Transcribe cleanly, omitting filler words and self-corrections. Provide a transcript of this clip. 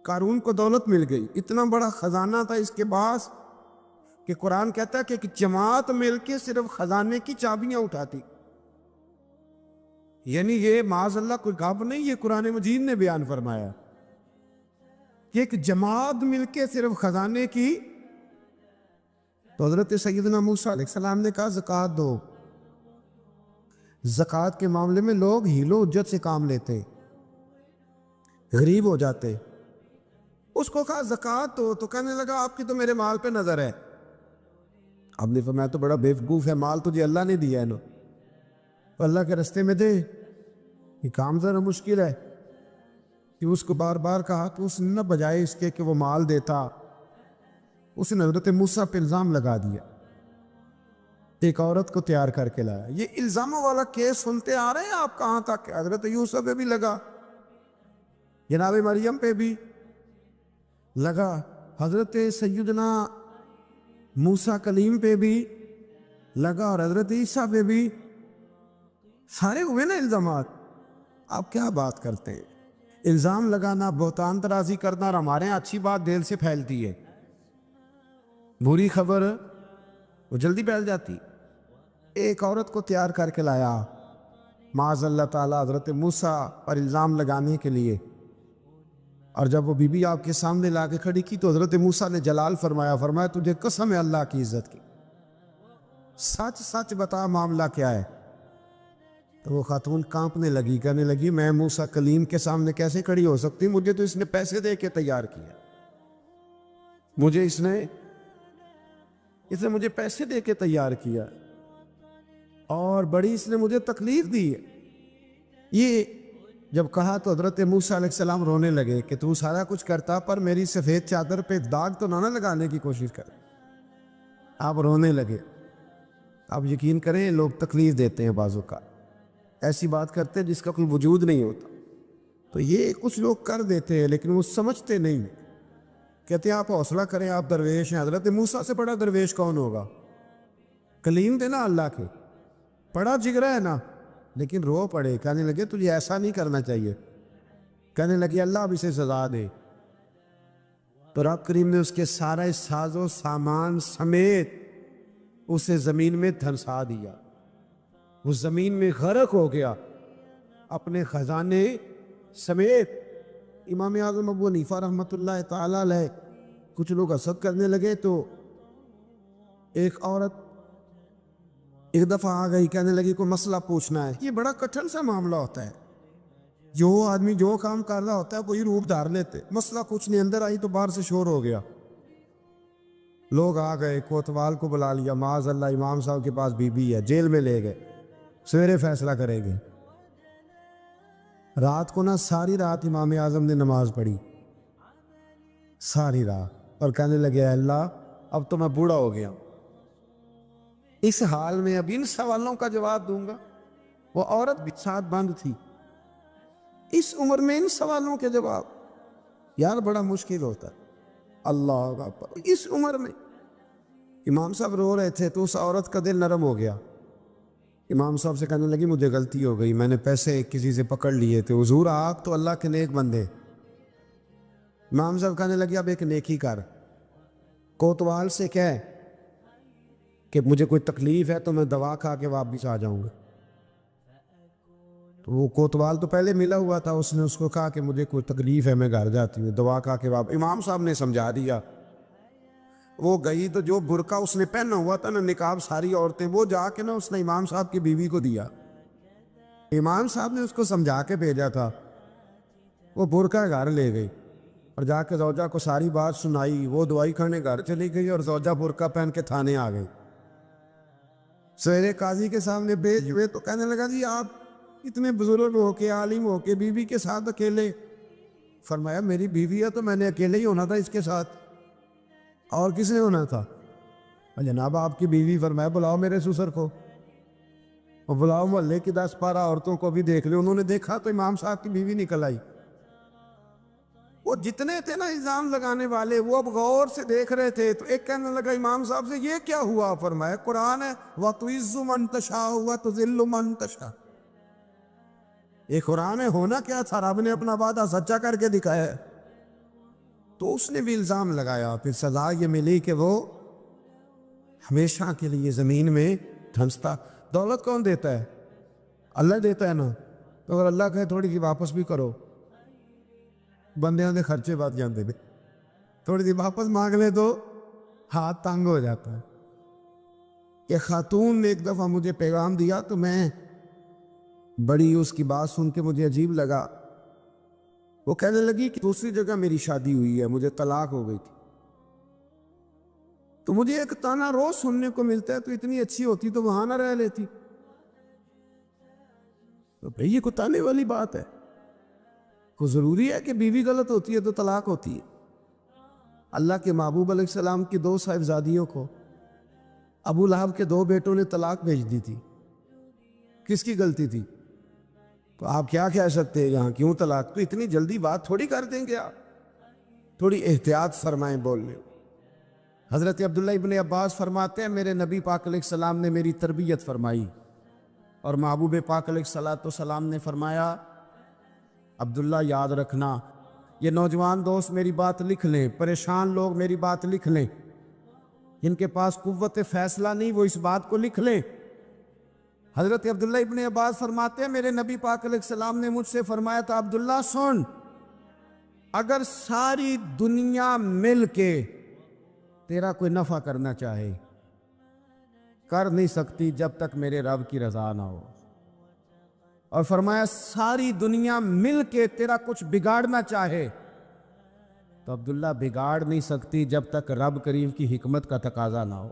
قارون کو دولت مل گئی، اتنا بڑا خزانہ تھا اس کے پاس کہ قرآن کہتا ہے کہ ایک جماعت مل کے صرف خزانے کی چابیاں اٹھاتی. یعنی یہ معاذ اللہ کوئی گپ نہیں، یہ قرآن مجید نے بیان فرمایا کہ ایک جماعت مل کے صرف خزانے کی. تو حضرت سیدنا موسیٰ علیہ السلام نے کہا زکوٰۃ دو. زکوٰۃ کے معاملے میں لوگ ہیل و حجت سے کام لیتے، غریب ہو جاتے. اس کو کہا زکوٰۃ دو تو کہنے لگا آپ کی تو میرے مال پہ نظر ہے. اب نے فرمایا تو بڑا بیوقوف ہے، مال تجھے اللہ نے دیا ہے نا، تو اللہ کے رستے میں دے. یہ کام ذرا مشکل ہے کہ اس کو بار بار کہا تو اس نے نہ بجائے اس کے کہ وہ مال دیتا، اس نے حضرت موسیٰ پہ الزام لگا دیا. ایک عورت کو تیار کر کے لایا. یہ الزاموں والا کیس سنتے آ رہے ہیں آپ کہاں تک؟ حضرت یوسف پہ بھی لگا، جناب مریم پہ بھی لگا، حضرت سیدنا موسیٰ کلیم پہ بھی لگا، اور حضرت عیسیٰ پہ بھی. سارے ہوئے نا الزامات. آپ کیا بات کرتے ہیں؟ الزام لگانا، بہتان ترازی کرنا، اور ہمارے یہاں اچھی بات دل سے پھیلتی ہے، بری خبر وہ جلدی پھیل جاتی. ایک عورت کو تیار کر کے لایا معاذ اللہ تعالیٰ حضرت موسیٰ پر الزام لگانے کے لیے. اور جب وہ بی بی آپ کے سامنے لا کے کھڑی کی تو حضرت موسیٰ نے جلال فرمایا تجھے قسم ہے اللہ کی عزت کی، سچ سچ بتا معاملہ کیا ہے. تو وہ خاتون کانپنے لگی، کہنے لگی میں موسیٰ کلیم کے سامنے کیسے کھڑی ہو سکتی؟ مجھے تو اس نے پیسے دے کے تیار کیا، مجھے اس نے مجھے پیسے دے کے تیار کیا، اور بڑی اس نے مجھے تکلیف دی ہے. یہ جب کہا تو حضرت موسیٰ علیہ السلام رونے لگے کہ تو سارا کچھ کرتا پر میری سفید چادر پہ داغ تو نہ لگانے کی کوشش کر. آپ رونے لگے. آپ یقین کریں لوگ تکلیف دیتے ہیں، بعضوں کا ایسی بات کرتے ہیں جس کا کوئی وجود نہیں ہوتا. تو یہ کچھ لوگ کر دیتے ہیں لیکن وہ سمجھتے نہیں. کہتے ہیں آپ حوصلہ کریں، آپ درویش ہیں. حضرت موسیٰ سے بڑا درویش کون ہوگا؟ کلیم تھے نا اللہ کے، بڑا جگرا ہے نا. لیکن رو پڑے، کہنے لگے تجھے ایسا نہیں کرنا چاہیے. کہنے لگے اللہ اب اسے سزا دے. تو رب کریم نے اس کے سارے ساز و سامان سمیت اسے زمین میں دھنسا دیا. وہ زمین میں غرق ہو گیا اپنے خزانے سمیت. امام اعظم ابو حنیفہ رحمۃ اللہ تعالی علیہ کچھ لوگ حسد کرنے لگے تو ایک عورت ایک دفعہ آ گئی، کہنے لگی کوئی مسئلہ پوچھنا ہے. یہ بڑا کٹھن سا معاملہ ہوتا ہے، جو آدمی جو کام کر رہا ہوتا ہے وہی روپ دھار لیتے. مسئلہ کچھ نہیں، اندر آئی تو باہر سے شور ہو گیا. لوگ آ گئے، کوتوال کو بلا لیا، معاذ اللہ امام صاحب کے پاس بی بی ہے، جیل میں لے گئے، سویرے فیصلہ کریں گے. رات کو ساری رات امام اعظم نے نماز پڑھی، ساری رات، اور کہنے لگے اے اللہ اب تو میں بوڑھا ہو گیا، اس حال میں اب ان سوالوں کا جواب دوں گا. وہ عورت بھی ساتھ بند تھی، اس عمر میں ان سوالوں کے جواب یار بڑا مشکل ہوتا ہے. اللہ اکبر. اس عمر میں امام صاحب رو رہے تھے تو اس عورت کا دل نرم ہو گیا. امام صاحب سے کہنے لگی مجھے غلطی ہو گئی، میں نے پیسے کسی سے پکڑ لیے تھے. حضور آپ تو اللہ کے نیک بندے. امام صاحب کہنے لگے اب ایک نیکی کر، کوتوال سے کہہ کہ مجھے کوئی تکلیف ہے تو میں دوا کھا کے واپس آ جاؤں گا. تو وہ کوتوال تو پہلے ملا ہوا تھا، اس نے اس کو کہا کہ مجھے کوئی تکلیف ہے میں گھر جاتی ہوں، دوا کھا کے واپس. امام صاحب نے سمجھا دیا. وہ گئی تو جو برقع اس نے پہنا ہوا تھا نا، نقاب ساری عورتیں، وہ جا کے اس نے امام صاحب کی بیوی کو دیا. امام صاحب نے اس کو سمجھا کے بھیجا تھا. وہ برقع گھر لے گئی اور جا کے زوجہ کو ساری بات سنائی. وہ دوائی کھانے گھر چلی گئی اور زوجہ برقع پہن کے تھانے آ گئی. سویرے قاضی کے سامنے بھیج ہوئے تو کہنے لگا جی آپ اتنے بزرگ ہو کے عالم ہو کے بیوی کے ساتھ اکیلے. فرمایا میری بیوی ہے تو میں نے اکیلے ہی ہونا تھا اس کے ساتھ، اور کس نے ہونا تھا؟ جناب آپ کی بیوی. فرمایا بلاؤ میرے سسر کو، اور بلاؤ محلے کی 10-12 عورتوں کو بھی دیکھ لے. انہوں نے دیکھا تو امام صاحب کی بیوی نکل آئی. وہ جتنے تھے نا الزام لگانے والے وہ اب غور سے دیکھ رہے تھے. تو ایک کہنے لگا امام صاحب سے یہ کیا ہوا؟ فرمایا قرآن ہے وَتُعِزُّ مَن تَشَاءُ وَتُذِلُّ مَن تَشَاءُ. یہ قرآن ہے. ہونا کیا تھا؟ رب نے اپنا وعدہ سچا کر کے دکھایا ہے. تو اس نے بھی الزام لگایا، پھر سزا یہ ملی کہ وہ ہمیشہ کے لیے زمین میں دھنستا۔ دولت کون دیتا ہے؟ اللہ دیتا ہے نا، تو اگر اللہ کہے تھوڑی سی واپس بھی کرو، بندیاں دے خرچے بات جانتے تھے، تھوڑی سی واپس مانگ لے تو ہاتھ تنگ ہو جاتا ہے۔ یہ خاتون نے ایک دفعہ مجھے پیغام دیا تو میں بڑی اس کی بات سن کے مجھے عجیب لگا۔ وہ کہنے لگی کہ دوسری جگہ میری شادی ہوئی ہے، مجھے طلاق ہو گئی تھی، تو مجھے ایک تانا روز سننے کو ملتا ہے، تو اتنی اچھی ہوتی تو وہاں نہ رہ لیتی۔ تو بھئی یہ کوئی تانے والی بات ہے؟ کوئی ضروری ہے کہ بیوی غلط ہوتی ہے تو طلاق ہوتی ہے؟ اللہ کے محبوب علیہ السلام کی 2 صاحبزادیوں کو ابو لہب کے 2 بیٹوں نے طلاق بھیج دی تھی، کس کی غلطی تھی؟ تو آپ کیا کہہ سکتے ہیں یہاں کیوں طلاق؟ تو اتنی جلدی بات تھوڑی کر دیں گے آپ، تھوڑی احتیاط فرمائیں بولنے۔ حضرت عبداللہ ابن عباس فرماتے ہیں میرے نبی پاک علیہ السلام نے میری تربیت فرمائی، اور محبوب پاک علیہ السلام نے فرمایا عبداللہ یاد رکھنا، یہ نوجوان دوست میری بات لکھ لیں، پریشان لوگ میری بات لکھ لیں، جن کے پاس قوت فیصلہ نہیں وہ اس بات کو لکھ لیں۔ حضرت عبداللہ ابن عباس فرماتے ہیں میرے نبی پاک علیہ السلام نے مجھ سے فرمایا تھا عبداللہ سن، اگر ساری دنیا مل کے تیرا کوئی نفع کرنا چاہے کر نہیں سکتی جب تک میرے رب کی رضا نہ ہو، اور فرمایا ساری دنیا مل کے تیرا کچھ بگاڑنا چاہے تو عبداللہ بگاڑ نہیں سکتی جب تک رب کریم کی حکمت کا تقاضا نہ ہو۔